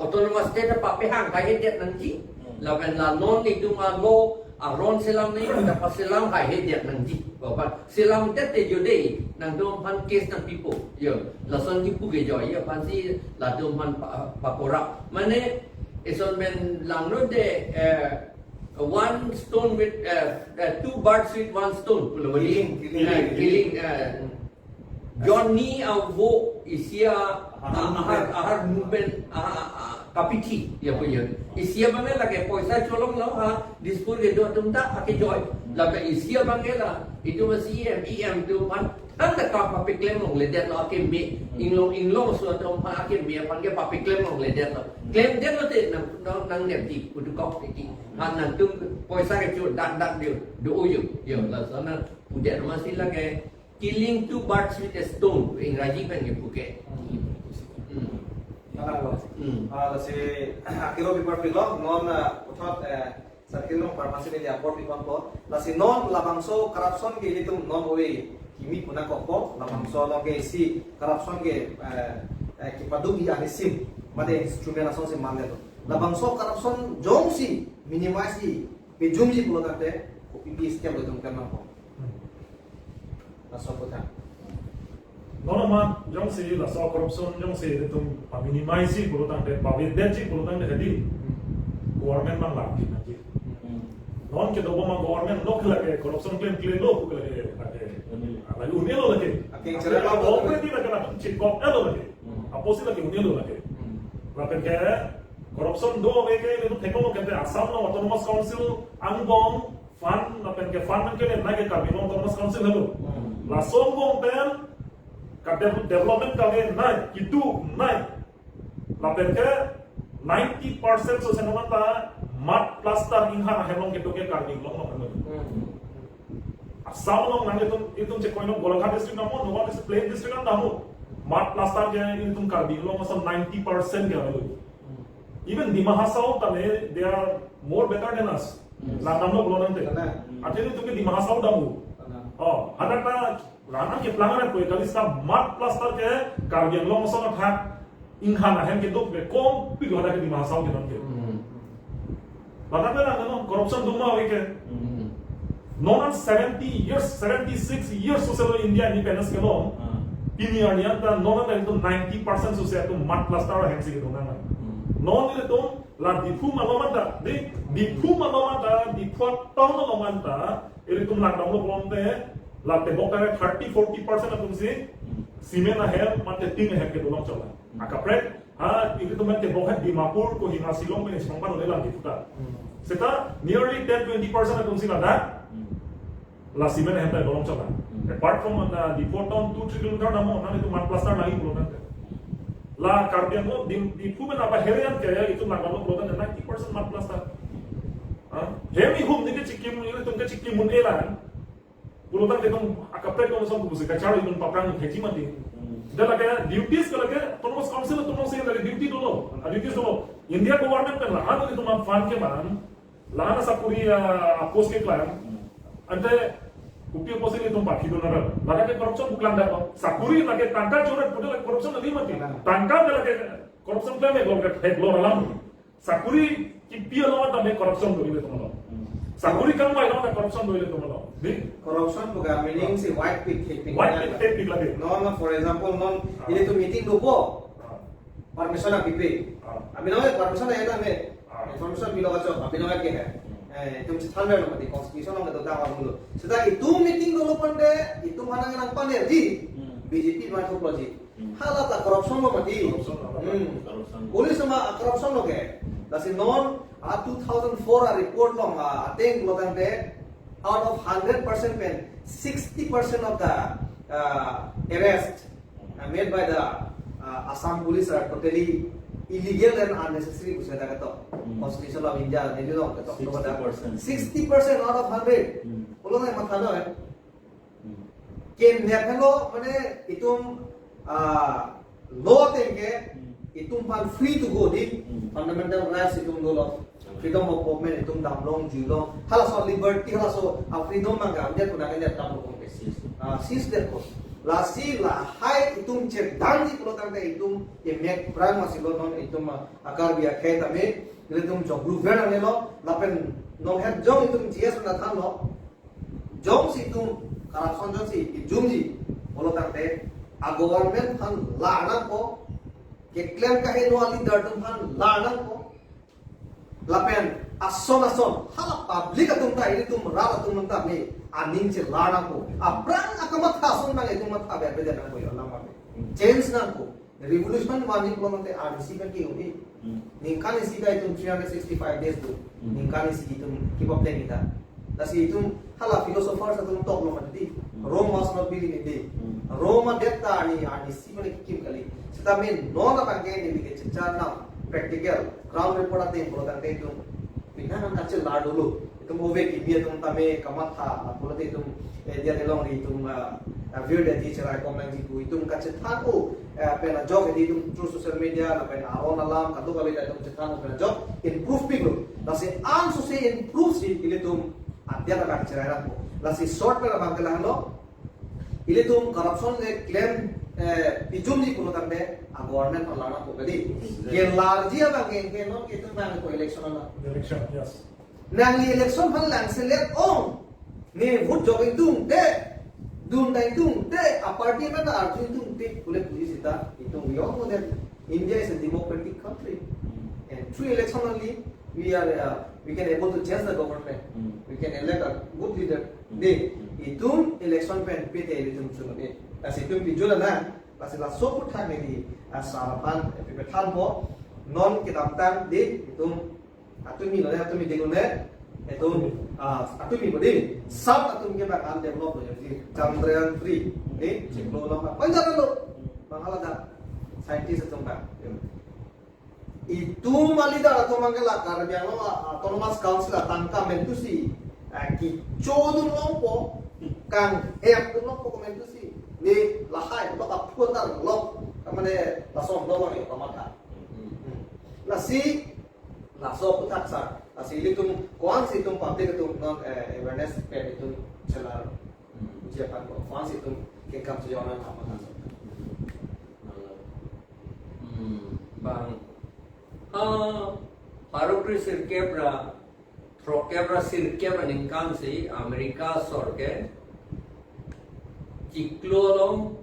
autonomous state pa pe hang ka het nang ji la ben la non ni tum a lo aron selam ni da pa selam ka het nang ji bapak selam te jode nang dom pan kes nang pipo yo la son ki puge jo yo pan si la dom pan pakora mane eson men lang no de one stone with two birds with one stone killing Johnny avo isia ahar movement kapiti ya punya isia bangai lagi poisa colong lo ha dispur ke do tumta ake joy lagi isia bangai la itu masih MEM tu man anda ka papi claim long ledet lo ake me inglong so to pa ake me pan ke papi claim long ledet lo claim det lo te nang nem ti kudu kok ti han nan tu poisa ke chu dak dia do uyu yo la sana pudet masih lagi killing two birds with a stone in Rajiv and Phuket. Lah si akiro bipar pilong non utot sakirong farmasi ni apor bipar ko lah si non labangso corruption ke itu non owe kimi puna koko labangso lo ke si corruption ke kipadu bi anisim made instrument aso si mande to labangso corruption jong si minimize si pejum si pulo kate ko pipi scam lo tum kan ko langsung putar. Normal jong si la so corruption jong si itu minimize si pulo tang de pawit den si pulo tang de hadi government mang lagi nanti non ke dobo mang government lo kela ke corruption claim lo kela ke lagi unelo lagi Aking cerita lo already lagi na chip kop elo lagi apo si lagi unelo lagi lapen ke corruption do ke itu teknologi ke Assam no autonomous council angbong fund lapen ke fund ke na ke kabino autonomous council helo la sombong pen development kali naik itu naik lapen ke 90% so senamata mat plaster inhan helong gitu ke karning long long asam long nang itu cek koino golaghat district namo no is plain district namo mat plaster ke itu karning long asam 90% ke lalu even di Mahasau tane they are more better than us la namno bolon nante atene tu ke di Mahasau damu oh hadata rana ke pelanggaran koi kali sa mat plaster ke karning long asam thak inhan ahem ke dok be kom pi ada ke di Mahasau ke nante Bata pera no corruption duma weke. Non 70 years, 76 years suselo India independence ke non. Ini anianta non na itu 90% suselo mat plaster hensi ke dona. Non itu la dipu malomata, dipu malomata, dipu tong malomata, itu la damo ponte la tebok 30-40% atum si simen ahem mate ting ahem ke dona chola. Akapret, itu teman ke bawah Dimapur ko hingga Silong ini sempat oleh lagi kita. Seta nearly 10-20% atum sila dah. Lasi mana hentai dolong coba. Apart from the Port Town 2-3 kilometer namo, nanti itu 1 plaster lagi pulau nanti. Lah Karbian lo di Pumen apa herian kaya itu nagalo pulau nanti 90% 1 plaster. Hemi hum ni ke cikim ni itu ke cikim mun elan. Pulau nanti itu akapret kalau sama kubus kacau itu paprang heci mati. Dah lagi duties kalau lagi autonomous council autonomous yang lagi duty dulu, duties dulu. India government kan lah, anu itu mah fund ke mana, lah ana sapuri post ke klaim, ante bukti post itu pakai itu nara, lah ke corruption bukan dah, sapuri lagi tangkap coret, punya lagi corruption lagi mati, tangkap dah lagi corruption klaim itu lagi head blow alam, sapuri kipiah lawan tambah corruption dulu itu malah, sapuri kan mai lawan corruption dulu itu malah. Corruption bukan meaning si white pig taping. White pig lagi. Non, for example, ini tu meeting lupa. Permission nak pipi. Abi nama permission ada ni. Permission bila kacau, abi nama ke? Itu mesti thalmer nama di constitution nama tu dah awal dulu. Setelah itu meeting dulu pandai, itu mana yang pandai di BJP macam tu lagi. Halat lah corruption lo mati. Polis sama corruption lo ke? That's non 2004 report lo I think lo kan deh. Out of 100% when 60% of the arrests made by the Assam police are totally illegal and unnecessary. Kusa dah kata Constitution of India ni dulu kata 60% out of 100. Ulo na matalo Ken niya kalo mana itum law tengke itum pan free to go di fundamental rights itum dulu. Freedom of movement itum damlong julong halas of liberty halas of freedom mangga dia pun akan dia tamu kongres sis dia ko lasi lah hai itum cerdang di pulau tangga itum emek perang masih lo non itum akar biar kaya tame itum jong gubern ane lo lapen non head jong itum gs na tham lo jong si itum corruption jong si jum ji pulau tangga government han lana ko ke claim kahe no ali dartum han lana ko lapen ason hala public atum ta ini tum rala tum manta me aning che lana ko abrang akamat ason bang itum mat abe be jana ko yalla ma change na ko revolution mani ko mante RDC ka ki uni ningkan isi ka itum 365 days do ningkan isi itum keep up den ita dasi itum hala philosophers atum tok lo mati Rome was not built in a day Rome detta ani RDC mane kim kali sita me no na bangke ni ke chana practical ground report ate pulau tangga itu pindah nam kacil lah dulu itu mau beki dia tu tame kamatha pulau itu dia telong di itu view dia di cerai komen jitu itu kacil thaku pena job itu through social media la pena aron alam kadu kali itu cetan pena job improve people lasi an so say improve si ile tu dia tak cerai raku lasi short pena bangkelah lo ile tu corruption le claim pijum di pulau tangga government lana ko gadi ke large ba ke no ke tu nang ko election na Election, yes. nang election hal lang select on ne vote jogging tung de dun dai tung de a party na arju tung de pule police ita itu we all know that India is a democratic country and through election only we can able to change the government we can elect a good leader de itu election pen pete election suno de kasi itu bijula na kasi la soput thang ni sarapan epipetan bo non kitaptan di itu atumi lo atumi degune itu atumi bodi sab atumi ke bakal develop jadi Chandrayaan 3 ni ciklo lo panjang lo bangala scientist itu mbak itu malida atau mangala karbiang lo autonomous council tangka mentusi ki chodun lompo kang tu lompo komentusi ni lahai lo aputar lo kamane lasom lo ni kamata nasi laso putaksa nasi itu kuan si tum public itu non awareness pe itu celar ujian ko kuan si tum ke kam sejauh apa bang harukri sirkebra trokebra sirkebra ningkan si Amerika sorke ciklolong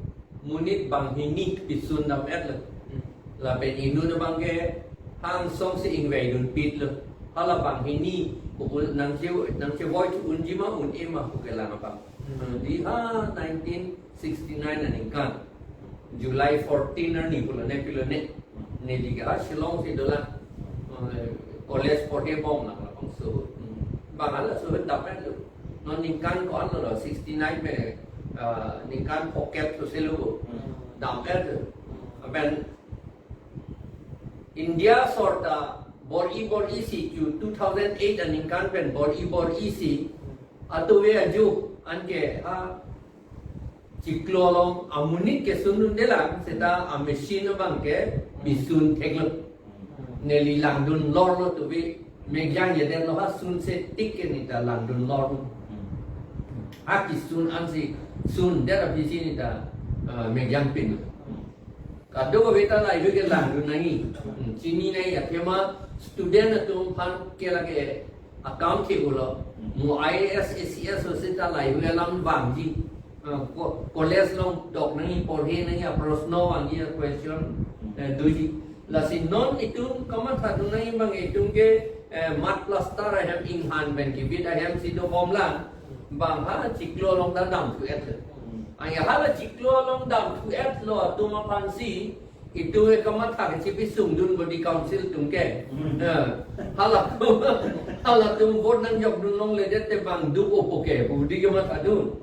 munit banghini pisun dam etla la ben inu na bangke hang song si ingwei dun pit le hala banghini pukul nang che voi tu unjima un ema pukela na bang di 1969 na ningkan July 14 ni pula ni liga Shillong si dola college pore bom nak lapang so bangala so dapat lu non ningkan ko ano 69 me ningkan pocket to selu dapat ben India sorta bor isi 2008 an ningkan ben bor isi atau we aju anke ciklolong amunit ke sunun delang seta a machine bang ke bisun teklo neli langdun lor tu bi megjang ye den lo ha sun se tik ke ni ta langdun lor a kisun ansi sun dera bisi ni ta megjang pin kado ko beta lai ke langdun nai chini nai athema student tu phan ke lage account ke ulo mu IAS ACS so seta lai lam bang ji college long dok nangi porhe nangi prosno wangi question duji lasi non itu kamat satu nangi bang itu ke mat plaster I have in hand ben kibit I have sido formula bang ha ciklo long dam tu et ay hala ciklo long dam tu et lo tu ma pansi itu kamat tak cipi sungdun body council tungke hala tu board nang jok dun long ledet te bang du opoke budi kamat adun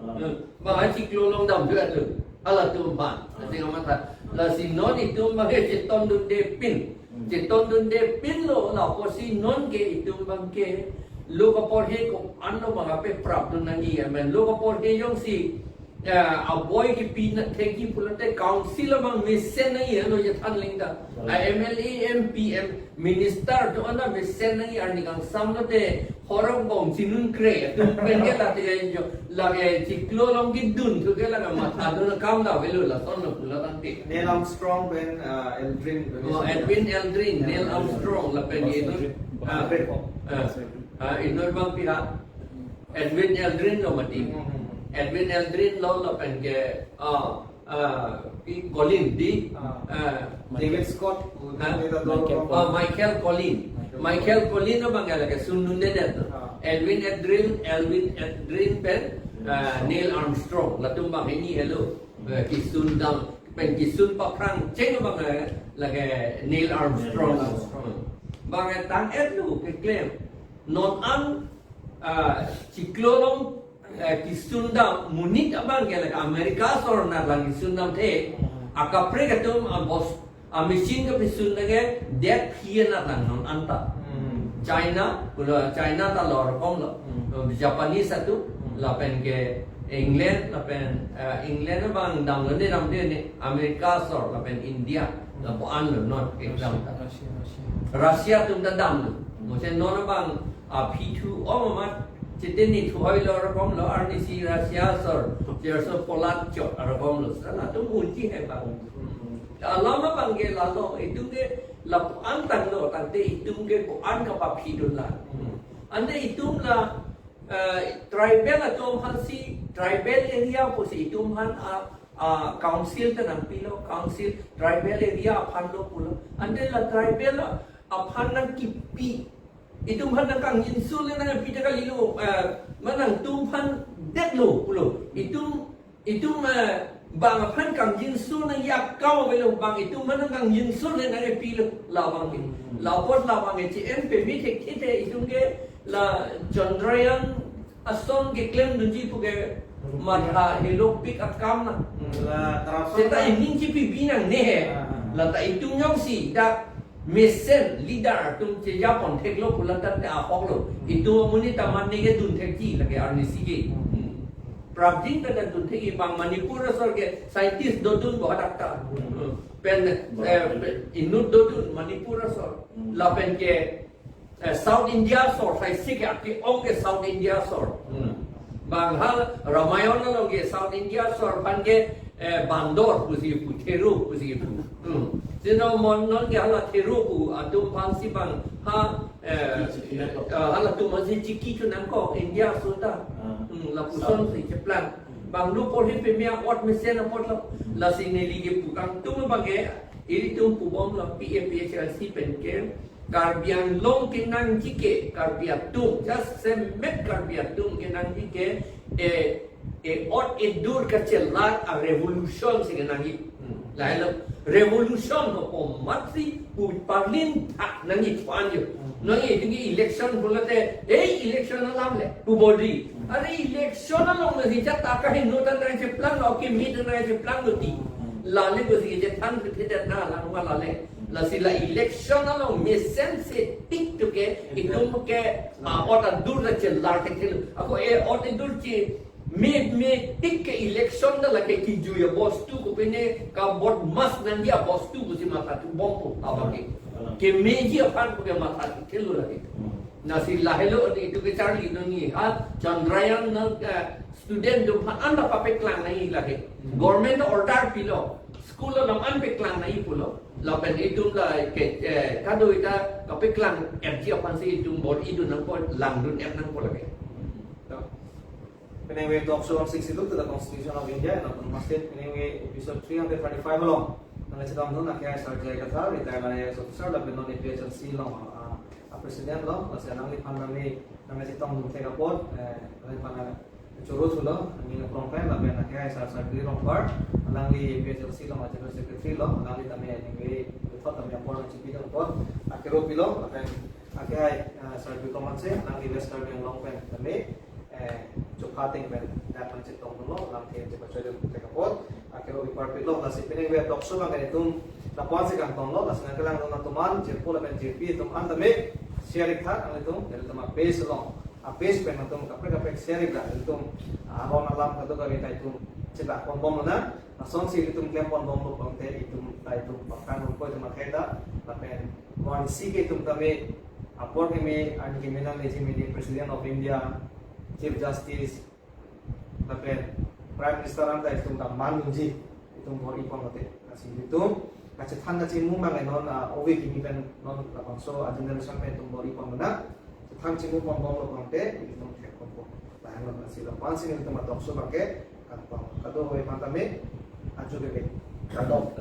bang ciklo long dam tu et lo hala tu ban nanti kamat la si non itu bang ceton dun de pin lo la ko si non ke itu bang ke lo ko por he ko anno bang ape prap dun nangi men lo ko por he yong si avoid ki pin theki pulate council bang mission nahi lo ye than lingda MLA MPM minister to ana mission nahi arni kang samlate horong bong sinun kre tu penge la te jo la ge ciklo long ki dun tu ke la ma tha dun kam da velu la ton pula tan ti Neil Armstrong ben Edwin Aldrin Neil Armstrong la pen ye tu inor bang pira Edwin Aldrin lo mati Edwin Aldrin lo la pen ke Colin di David Scott Michael Collin no bangala ke sunun de Edwin Aldrin pen Neil Armstrong la tumbang ini hello kisun dam pen kisun pakrang ceng bang la ke Neil Armstrong bang tang lu ke claim non an ciklolong kisun dam munit abang ke Amerika sor na lang kisun dam the akapre ke tum bos machine ke kisun lage det hia na lang non anta China ta lor kom lo Japanese satu la pen ke England la pen England bang dam le ram de ni Amerika sor la pen India la po an lo not exam Russia tum da dam lo mo se non bang P2 omat Citini tuhoy lo rakom lo RDC Russia sor jerso polat chot rakom lo sana tu munci hai bang lama bang ke lalo itu ke lap antang lo tante itu ke ko an ka pa phidun la ande itu la tribal atom hansi tribal area po si itu han council ta nang pilo council tribal area phan lo pulo ande la tribal aphan nang kipi itu man kang insul na pita ka lilo manang tumpan deklo pulo itu bang phan kang insul na yak kaw belo bang itu man kang insul na pilo lawang ni lawot lawang ci MP mi tek ite itu ke la Chandrayaan ason ke claim dunji puge matha hello pick up kam na la taraf seta ini ci binang ne la ta itu nyong si dak Mesen leader tum che Japan teklo pulatan te apoklo itu muni taman nege dun tekji lagi RNC ke prabjing ta dun teki bang Manipur sor ke scientist dodun bo dakta pen inut dodun Manipur sor la pen ke South India sor sai sik ke ong ke South India sor bang hal Ramayana lo ke South India sor pan ke bandor pusi puteru pusi pu Sino mon non ke hala teru pu atum pansi bang hala tu masih ciki tu nangko India sudah la puson si ceplan bang lu por hipe mia ot mesen apot la sini ligi pukang tu bang iri tu pu bom la PAPHLC pen ke karbian long ke nang jike karbiatum just semet karbiatum ke nang jike ot edur ka celat a revolution si ke nang Lalu revolution ko matri pu parlin tak nangi tuanyo. Nangi tinggi election bolate election alam le pu body. Are election along na hija takahin no tan na plan no ki meet na plan no ti. Lale ko sige tan kita na lang lale. La sila election along me sense tik to ke itum ke ota dur na chelar ke ako ota dur chi me tik ke election da lake ki juya bostu ko pene ka bot mas nan dia bostu ko si mata tu bompo apa ke meji apan ko ke mata kelo lagi na sila hello itu ke Charlie no ni ha Chandrayaan na student do anda papeklang nai lagi government order pilo school lo naman peklang nai pulo laban itu la ke kado ita kapeklang energy apan si itu bot itu nang po langdun nang po lagi. Anyway, talk show on 60 to the Constitution of India and autonomous state. Anyway, episode 335 along. Nang sa doon na kaya start jay kata retire na yung officer labi non PHLC long president long kasi nang lipan nami nang sa tong dum tega pod lipan na churut hulo ang prong pen labi na kaya sa di long part nang li PHLC long at general secretary long nang li tami anyway thought kami ang porong chipi long pod akiro pilo akan akay sa di komanse nang li western yung long pen tami Chukating ben dapat citong dulu nanti cepat saja mereka pot akhirnya diparpit lo nasi pining we dokso lang ganitong lapuan si kantong lo nasi nangkalang lo natuman cirpula ben cirpi itum antame sharing thak ang itum dari itum base lo base pen itum kapre sharing lah itum aron alam kado kami ta itum cetak pon bom na nason si itum klem pon bom lo pangte itum ta itum pakan ko itum makeda lapen wan si itum tame apor kami ani kemena legitimate president of India Chief Justice, tapi Prime Minister anda itu tak manunji itu bori pengote. Kasih itu, kasih tanda cimu mangai non owe kini kan non lapangso agenda sampai itu bori pengena. Tang cimu pembom lo pengote itu kayak pembom. Lahan lo kasih lapan sini itu matok so pakai kantong. Kado owe pantame, aju bebe. Kado.